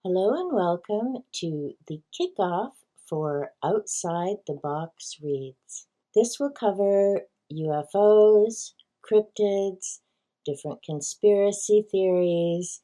Hello and welcome to the kickoff for Outside the Box Reads. This will cover UFOs, cryptids, different conspiracy theories,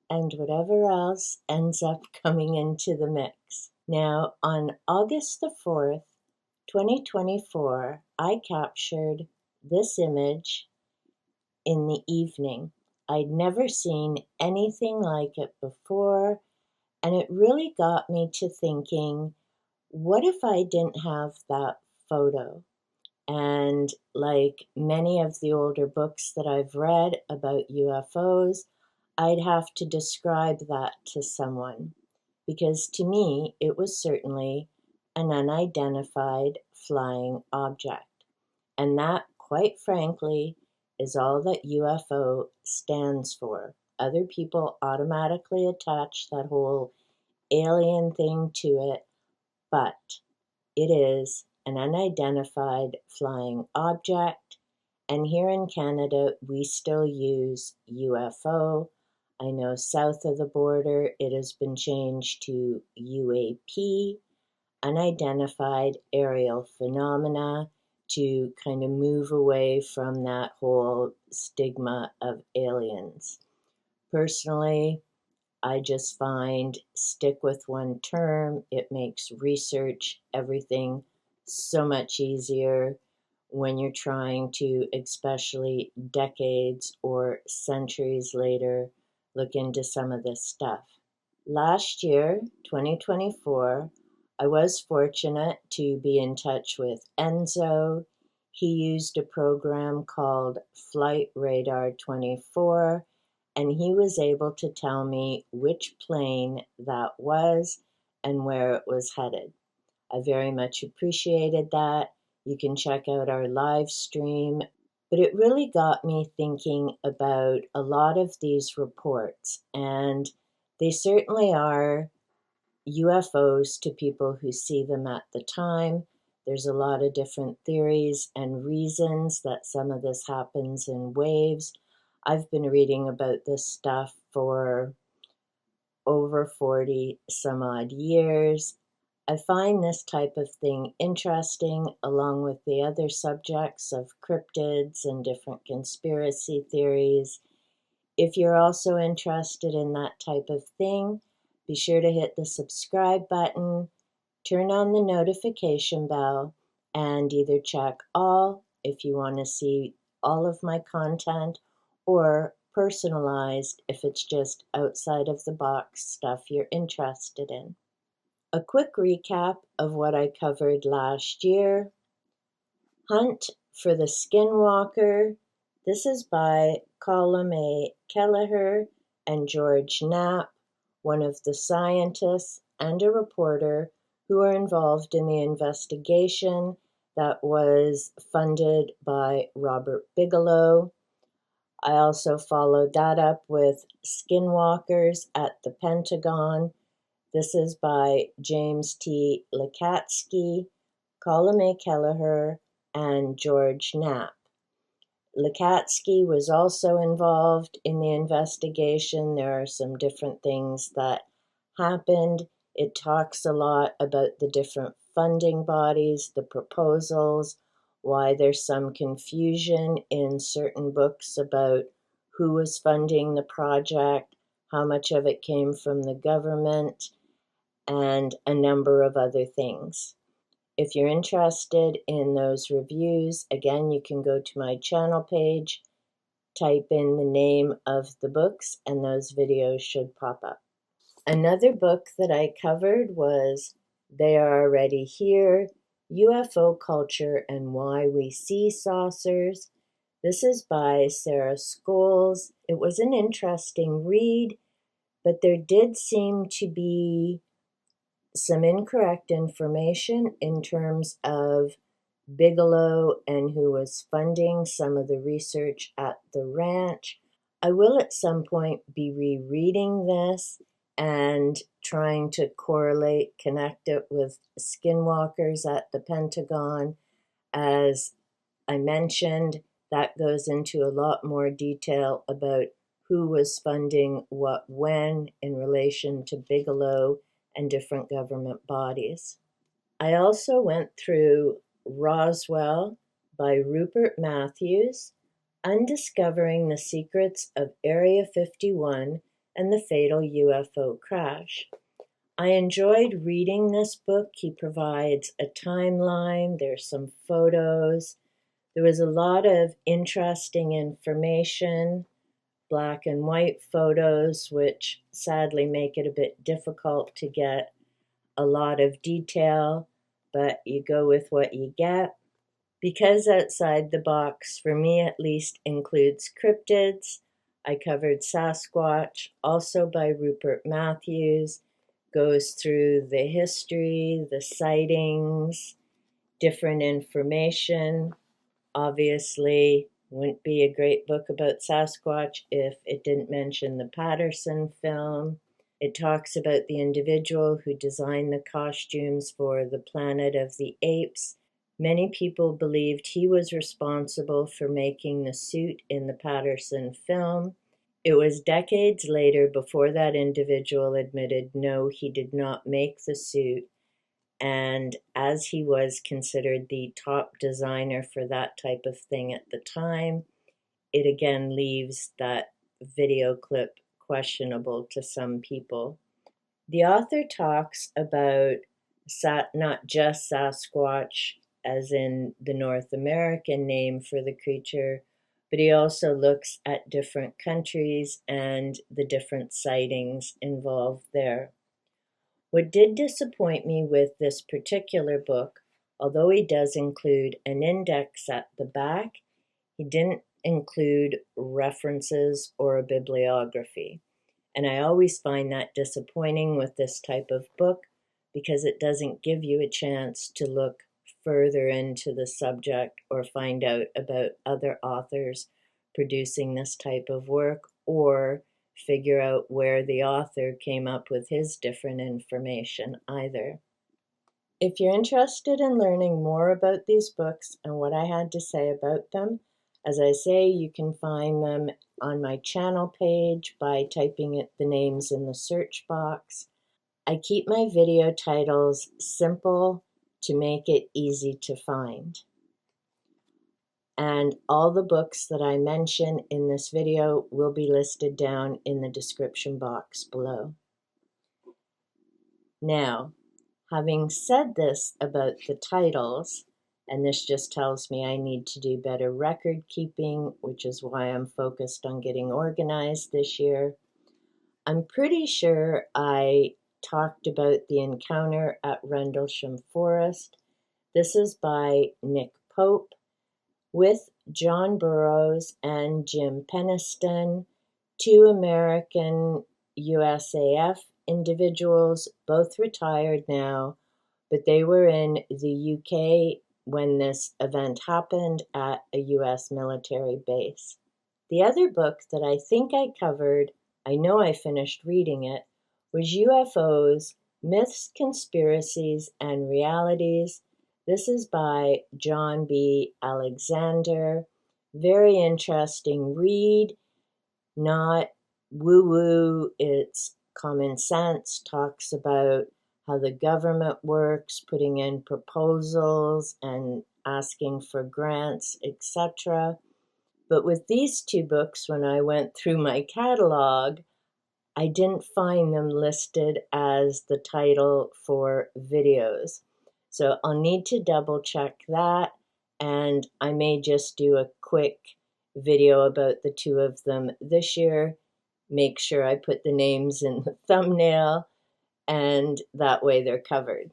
and whatever else ends up coming into the mix. Now, on August the 4th, 2024, I captured this image in the evening. I'd never seen anything like it before, and it really got me to thinking, what if I didn't have that photo? And like many of the older books that I've read about UFOs, I'd have to describe that to someone, because to me, it was certainly an unidentified flying object. And that, quite frankly, is all that UFO stands for. Other people automatically attach that whole alien thing to it, but it is an unidentified flying object. And here in Canada, we still use UFO. I know south of the border, it has been changed to UAP, unidentified aerial phenomena, to kind of move away from that whole stigma of aliens. Personally, I just find stick with one term. It makes research, everything so much easier when you're trying to, especially decades or centuries later, look into some of this stuff. Last year, 2024, I was fortunate to be in touch with Enzo. He used a program called Flight Radar 24, and he was able to tell me which plane that was and where it was headed. I very much appreciated that. You can check out our live stream. But it really got me thinking about a lot of these reports, and they certainly are UFOs to people who see them at the time. There's a lot of different theories and reasons that some of this happens in waves. I've been reading about this stuff for over 40 some odd years. I find this type of thing interesting, along with the other subjects of cryptids and different conspiracy theories. If you're also interested in that type of thing, be sure to hit the subscribe button, turn on the notification bell, and either check all if you want to see all of my content, or personalized if it's just outside of the box stuff you're interested in. A quick recap of what I covered last year. Hunt for the Skinwalker. This is by Colm, Kelleher, and George Knapp, one of the scientists and a reporter who are involved in the investigation that was funded by Robert Bigelow. I also followed that up with Skinwalkers at the Pentagon. This is by James T. Lacatski, Colm Kelleher, and George Knapp. Lacatski was also involved in the investigation. There are some different things that happened. It talks a lot about the different funding bodies, the proposals, why there's some confusion in certain books about who was funding the project, how much of it came from the government, and a number of other things. If you're interested in those reviews, again, you can go to my channel page, type in the name of the books, and those videos should pop up. Another book that I covered was They Are Already Here, UFO Culture and Why We See Saucers. This is by Sarah Scoles. It was an interesting read, but there did seem to be some incorrect information in terms of Bigelow and who was funding some of the research at the ranch. I will at some point be rereading this and trying to connect it with Skinwalkers at the Pentagon. As I mentioned, that goes into a lot more detail about who was funding what when in relation to Bigelow and different government bodies. I also went through Roswell by Rupert Matthews, Undiscovering the Secrets of Area 51 and the Fatal UFO Crash. I enjoyed reading this book. He provides a timeline, there's some photos. There was a lot of interesting information, black and white photos, which sadly make it a bit difficult to get a lot of detail, but you go with what you get. Because Outside the Box, for me at least, includes cryptids. I covered Sasquatch, also by Rupert Matthews, goes through the history, the sightings, different information. Obviously, wouldn't be a great book about Sasquatch if it didn't mention the Patterson film. It talks about the individual who designed the costumes for the Planet of the Apes. Many people believed he was responsible for making the suit in the Patterson film. It was decades later before that individual admitted no, he did not make the suit. And as he was considered the top designer for that type of thing at the time, it again leaves that video clip questionable to some people. The author talks about not just Sasquatch, as in the North American name for the creature, but he also looks at different countries and the different sightings involved there. What did disappoint me with this particular book, although he does include an index at the back, he didn't include references or a bibliography. And I always find that disappointing with this type of book because it doesn't give you a chance to look further into the subject or find out about other authors producing this type of work or figure out where the author came up with his different information either. If you're interested in learning more about these books and what I had to say about them, as I say, you can find them on my channel page by typing the names in the search box. I keep my video titles simple to make it easy to find. And all the books that I mention in this video will be listed down in the description box below. Now, having said this about the titles, and this just tells me I need to do better record keeping, which is why I'm focused on getting organized this year. I'm pretty sure I talked about the encounter at Rendlesham Forest. This is by Nick Pope with John Burroughs and Jim Penniston, two American USAF individuals, both retired now, but they were in the UK when this event happened at a US military base. The other book that I think I covered, I know I finished reading it, was UFOs, Myths, Conspiracies, and Realities. This is by John B. Alexander. Very interesting read, not woo-woo, it's common sense, talks about how the government works, putting in proposals and asking for grants, etc. But with these two books, when I went through my catalog, I didn't find them listed as the title for videos. So I'll need to double check that, and I may just do a quick video about the two of them this year. Make sure I put the names in the thumbnail, and that way they're covered.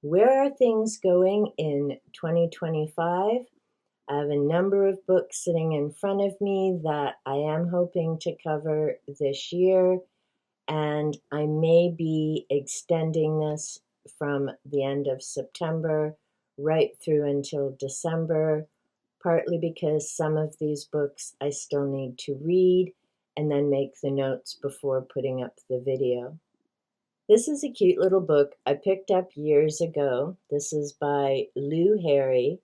Where are things going in 2025? I have a number of books sitting in front of me that I am hoping to cover this year, and I may be extending this from the end of September right through until December, partly because some of these books I still need to read and then make the notes before putting up the video. This is a cute little book I picked up years ago. This is by Lou Harry.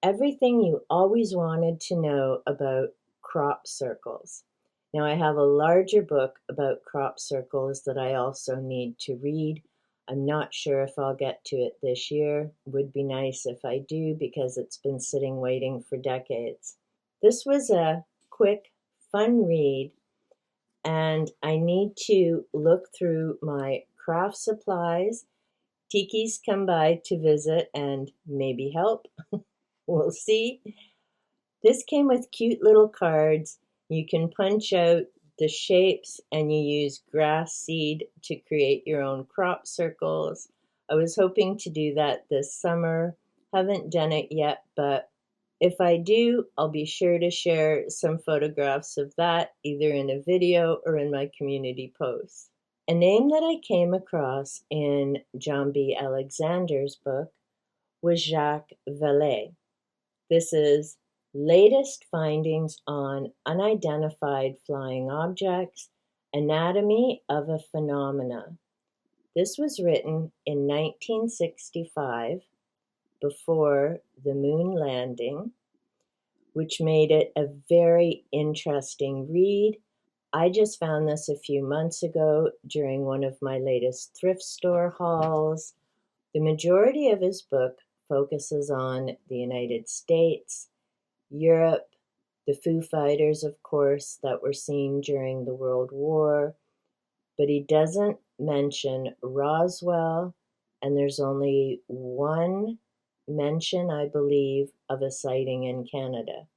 Everything you always wanted to know about crop circles. Now I have a larger book about crop circles that I also need to read. I'm not sure if I'll get to it this year. Would be nice if I do because it's been sitting waiting for decades. This was a quick, fun read, and I need to look through my craft supplies. Tiki's come by to visit and maybe help. We'll see. This came with cute little cards. You can punch out the shapes and you use grass seed to create your own crop circles. I was hoping to do that this summer. Haven't done it yet, but if I do, I'll be sure to share some photographs of that either in a video or in my community posts. A name that I came across in John B. Alexander's book was Jacques Vallée. This is Latest Findings on Unidentified Flying Objects, Anatomy of a Phenomena. This was written in 1965, before the moon landing, which made it a very interesting read. I just found this a few months ago during one of my latest thrift store hauls. The majority of his book focuses on the United States, Europe, the Foo Fighters, of course, that were seen during the World War, but he doesn't mention Roswell, and there's only one mention, I believe, of a sighting in Canada,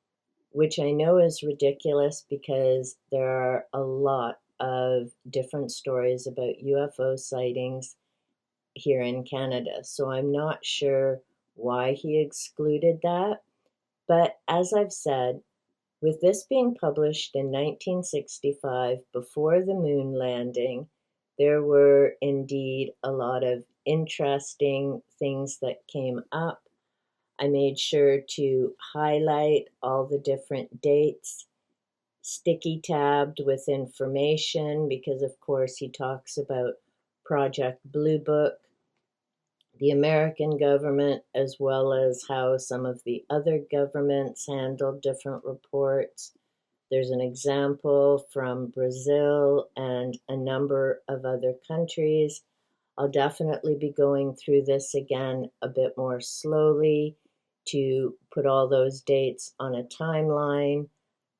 which I know is ridiculous because there are a lot of different stories about UFO sightings here in Canada, so I'm not sure why he excluded that. But as I've said, with this being published in 1965, before the moon landing, there were indeed a lot of interesting things that came up. I made sure to highlight all the different dates, sticky tabbed with information, because of course he talks about Project Blue Book, the American government, as well as how some of the other governments handled different reports. There's an example from Brazil and a number of other countries. I'll definitely be going through this again a bit more slowly to put all those dates on a timeline,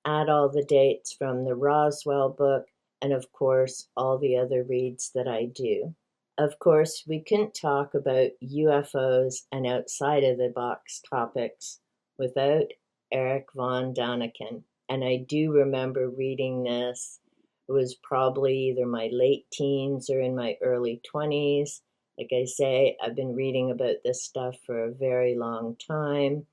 add all the dates from the Roswell book, and of course, all the other reads that I do. Of course, we couldn't talk about UFOs and outside of the box topics without Erich von Daniken. And I do remember reading this. It was probably either my late teens or in my early 20s. Like I say, I've been reading about this stuff for a very long time.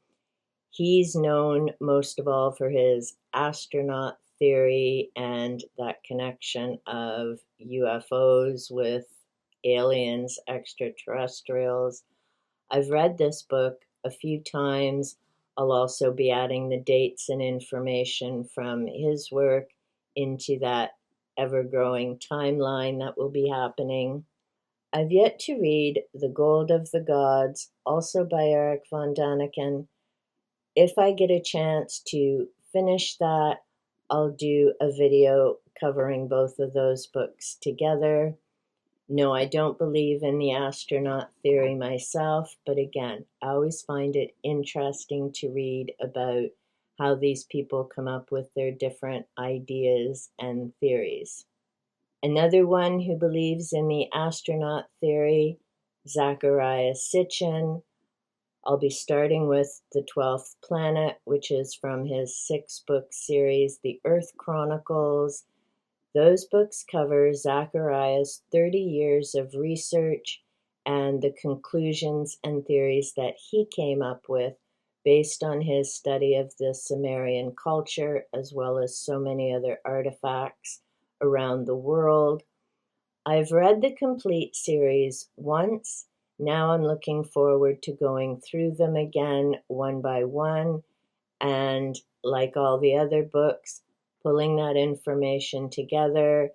He's known most of all for his astronaut theory and that connection of UFOs with aliens, extraterrestrials. I've read this book a few times. I'll also be adding the dates and information from his work into that ever-growing timeline that will be happening. I've yet to read The Gold of the Gods, also by Erich von Daniken. If I get a chance to finish that, I'll do a video covering both of those books together. No, I don't believe in the astronaut theory myself, but again, I always find it interesting to read about how these people come up with their different ideas and theories. Another one who believes in the astronaut theory, Zecharia Sitchin. I'll be starting with The 12th Planet, which is from his 6-book series, The Earth Chronicles. Those books cover Zechariah's 30 years of research and the conclusions and theories that he came up with based on his study of the Sumerian culture, as well as so many other artifacts around the world. I've read the complete series once. Now I'm looking forward to going through them again one by one, and like all the other books, pulling that information together.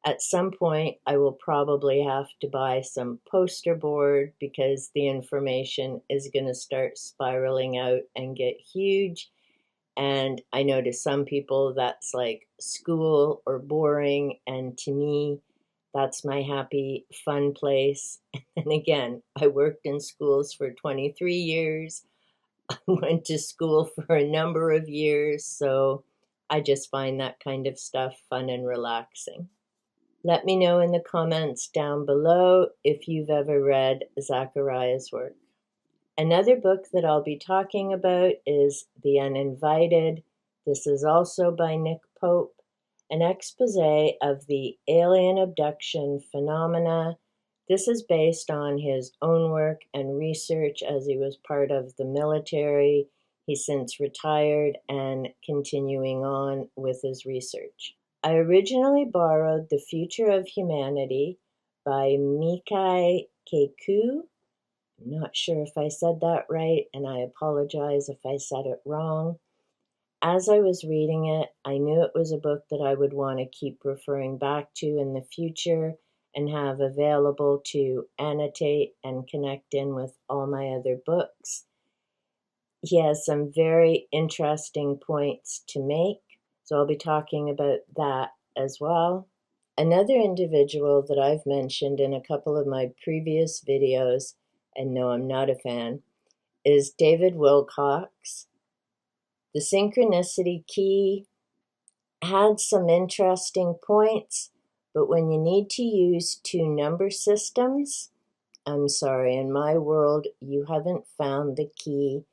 At some point, I will probably have to buy some poster board because the information is going to start spiraling out and get huge. And I know to some people that's like school or boring, and to me, that's my happy, fun place. And again, I worked in schools for 23 years. I went to school for a number of years, so I just find that kind of stuff fun and relaxing. Let me know in the comments down below if you've ever read Zechariah's work. Another book that I'll be talking about is The Uninvited. This is also by Nick Pope, an expose of the alien abduction phenomena. This is based on his own work and research as he was part of the military. He's since retired and continuing on with his research. I originally borrowed The Future of Humanity by Mikai Keiku. I'm not sure if I said that right, and I apologize if I said it wrong. As I was reading it, I knew it was a book that I would want to keep referring back to in the future and have available to annotate and connect in with all my other books. He has some very interesting points to make, so I'll be talking about that as well. Another individual that I've mentioned in a couple of my previous videos, and no, I'm not a fan, is David Wilcox. The Synchronicity Key had some interesting points, but when you need to use two number systems, I'm sorry, in my world, you haven't found the key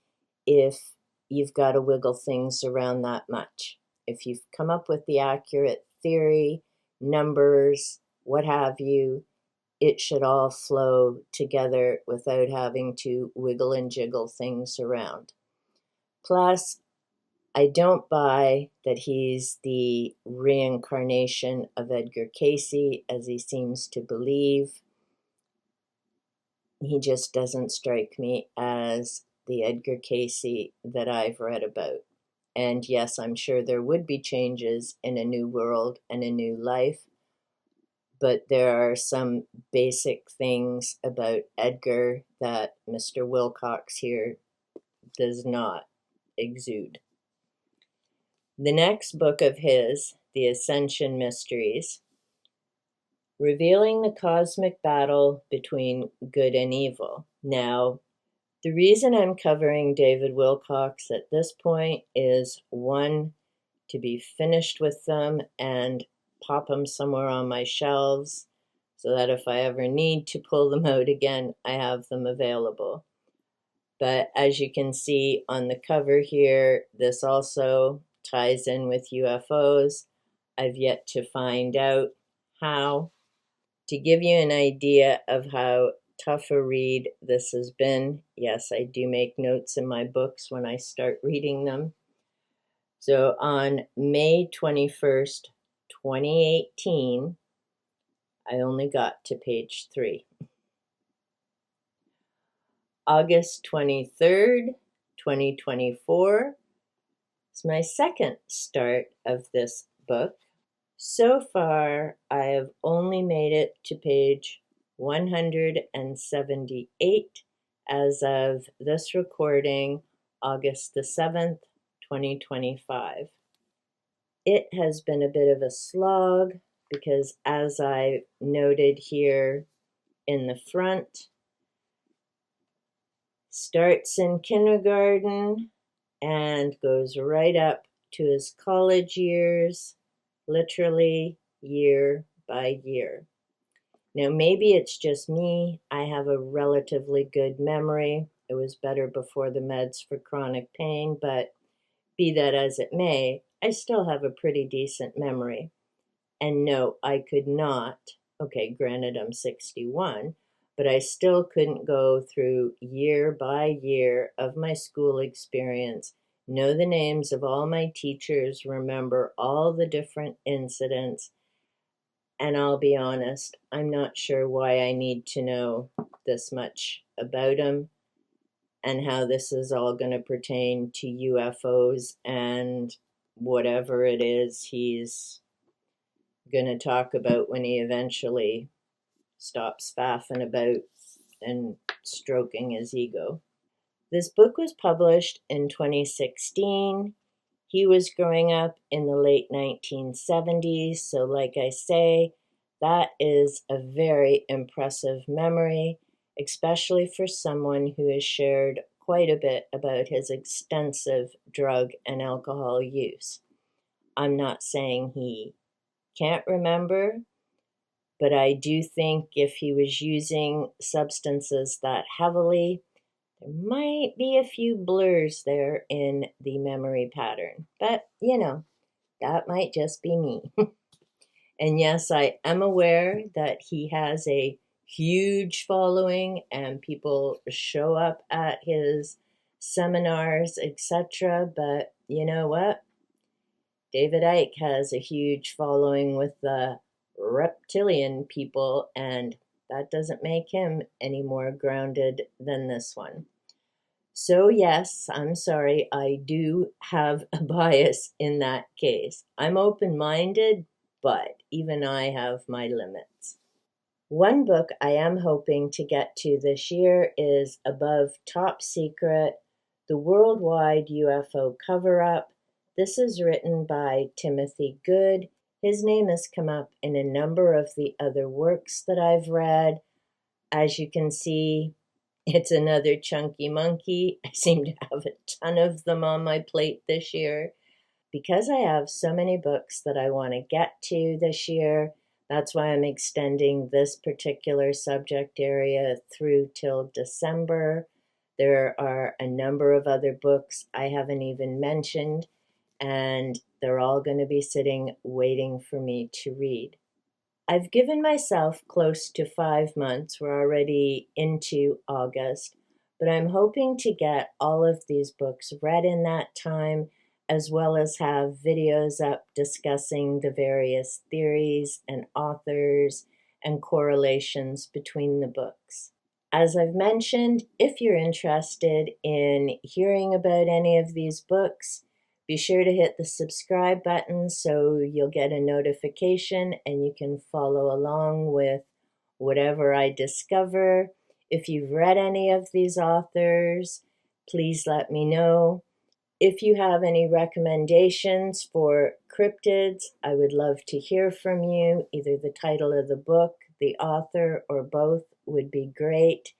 if you've got to wiggle things around that much. If you've come up with the accurate theory, numbers, what have you, it should all flow together without having to wiggle and jiggle things around. Plus, I don't buy that he's the reincarnation of Edgar Cayce, as he seems to believe. He just doesn't strike me as the Edgar Cayce that I've read about. And yes, I'm sure there would be changes in a new world and a new life, but there are some basic things about Edgar that Mr. Wilcox here does not exude. The next book of his, The Ascension Mysteries, revealing the cosmic battle between good and evil. Now, the reason I'm covering David Wilcox at this point is, one, to be finished with them and pop them somewhere on my shelves so that if I ever need to pull them out again, I have them available. But as you can see on the cover here, this also ties in with UFOs. I've yet to find out how. To give you an idea of how tough a read this has been, yes, I do make notes in my books when I start reading them. So on May 21st, 2018, I only got to page 3. August 23rd, 2024 is my second start of this book. So far, I have only made it to page 178 as of this recording, August the 7th, 2025. It has been a bit of a slog because, as I noted here in the front, starts in kindergarten and goes right up to his college years, literally year by year. Now, maybe it's just me. I have a relatively good memory. It was better before the meds for chronic pain, but be that as it may, I still have a pretty decent memory. And no, I could not, okay, granted I'm 61, but I still couldn't go through year by year of my school experience, know the names of all my teachers, remember all the different incidents, and I'll be honest, I'm not sure why I need to know this much about him and how this is all going to pertain to UFOs and whatever it is he's going to talk about when he eventually stops faffing about and stroking his ego. This book was published in 2016. He was growing up in the late 1970s, so like I say, that is a very impressive memory, especially for someone who has shared quite a bit about his extensive drug and alcohol use. I'm not saying he can't remember, but I do think if he was using substances that heavily, there might be a few blurs there in the memory pattern. But, that might just be me. And yes, I am aware that he has a huge following and people show up at his seminars, etc. But you know what? David Icke has a huge following with the reptilian people, and that doesn't make him any more grounded than this one. So yes, I'm sorry, I do have a bias in that case. I'm open-minded, but even I have my limits. One book I am hoping to get to this year is Above Top Secret, The Worldwide UFO Cover-Up. This is written by Timothy Good. His name has come up in a number of the other works that I've read. As you can see, it's another chunky monkey. I seem to have a ton of them on my plate this year. Because I have so many books that I want to get to this year, that's why I'm extending this particular subject area through till December. There are a number of other books I haven't even mentioned, and they're all going to be sitting waiting for me to read. I've given myself close to 5 months. We're already into August, but I'm hoping to get all of these books read in that time, as well as have videos up discussing the various theories and authors and correlations between the books. As I've mentioned, if you're interested in hearing about any of these books, be sure to hit the subscribe button so you'll get a notification and you can follow along with whatever I discover. If you've read any of these authors, please let me know. If you have any recommendations for cryptids, I would love to hear from you. Either the title of the book, the author, or both would be great.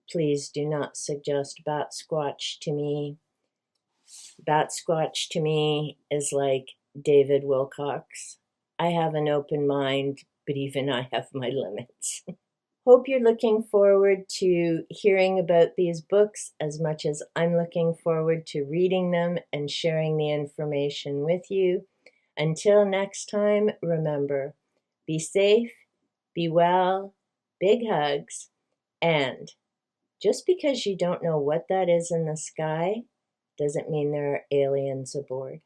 Please do not suggest Batsquatch to me. Batsquatch to me is like David Wilcox. I have an open mind, but even I have my limits. Hope you're looking forward to hearing about these books as much as I'm looking forward to reading them and sharing the information with you. Until next time, remember, be safe, be well, big hugs, and just because you don't know what that is in the sky doesn't mean there are aliens aboard.